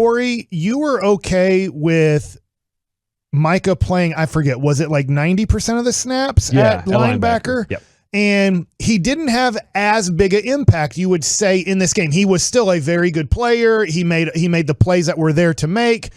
Corey, you were okay with Micah playing, I forget, was it like 90% of the snaps at linebacker? Yep. And he didn't have as big an impact, you would say, in this game. He was still a very good player. He made the plays that were there to make.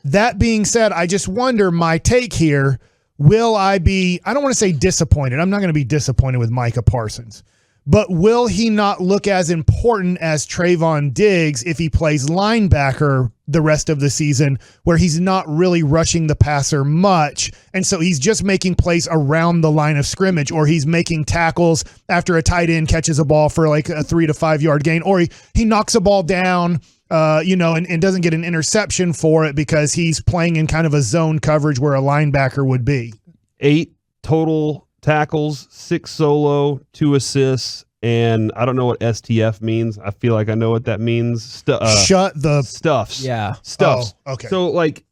That being said, I just wonder, my take here, will I don't want to say disappointed. I'm not going to be disappointed with Micah Parsons. But will he not look as important as Trayvon Diggs if he plays linebacker the rest of the season, where he's not really rushing the passer much, and so he's just making plays around the line of scrimmage, or he's making tackles after a tight end catches a ball for like a 3 to 5 yard gain, or he knocks a ball down, and doesn't get an interception for it because he's playing in kind of a zone coverage where a linebacker would be. 8 total tackles, 6 solo, 2 assists, and I don't know what STF means. I feel like I know what that means. Stuffs. Yeah. Stuffs. Oh, okay. So, like,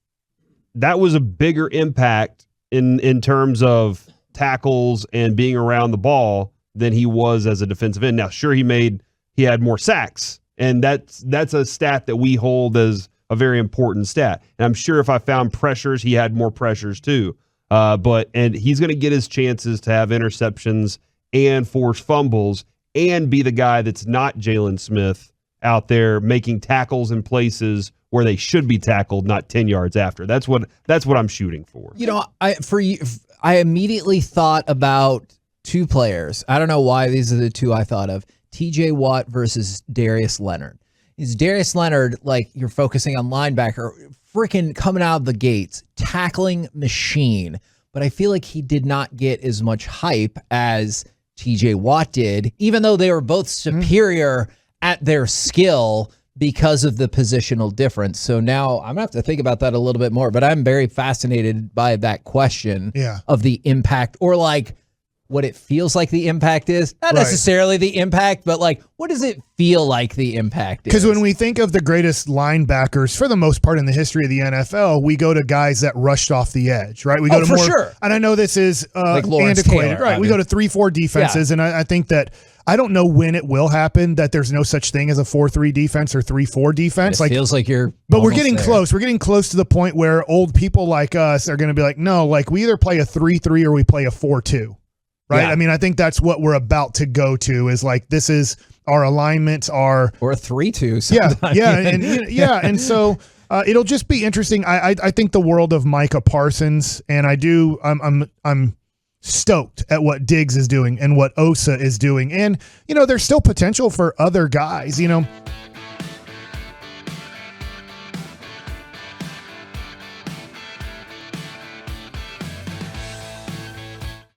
that was a bigger impact in terms of tackles and being around the ball than he was as a defensive end. Now, sure, he had more sacks, and that's a stat that we hold as a very important stat. And I'm sure if I found pressures, he had more pressures too. And he's going to get his chances to have interceptions and force fumbles and be the guy that's not Jalen Smith out there making tackles in places where they should be tackled, not 10 yards after. That's what I'm shooting for. I immediately thought about 2 players. I don't know why these are the 2 I thought of. TJ Watt versus Darius Leonard. Is Darius Leonard, like, you're focusing on linebacker, freaking coming out of the gates, tackling machine. But I feel like he did not get as much hype as TJ Watt did, even though they were both superior at their skill because of the positional difference. So now I'm going to have to think about that a little bit more, but I'm very fascinated by that question of the impact, or like what it feels like the impact is. Not necessarily the impact, but like, what does it feel like the impact is? Because when we think of the greatest linebackers, for the most part in the history of the NFL, we go to guys that rushed off the edge, right? We go to more, sure. And I know this is like Lawrence antiquated, Taylor, right? We go to 3-4 defenses, and I think that I don't know when it will happen that there's no such thing as a 4-3 defense or 3-4 defense. It feels like you're, but we're getting close. We're getting close to the point where old people like us are going to be like, no, like we either play a 3-3 or we play a 4-2. Right. Yeah. I mean, I think that's what we're about to go to, is like, this is our alignments are, or a 3-2. Yeah. And so it'll just be interesting. I think the world of Micah Parsons, and I'm stoked at what Diggs is doing and what Osa is doing. And, there's still potential for other guys,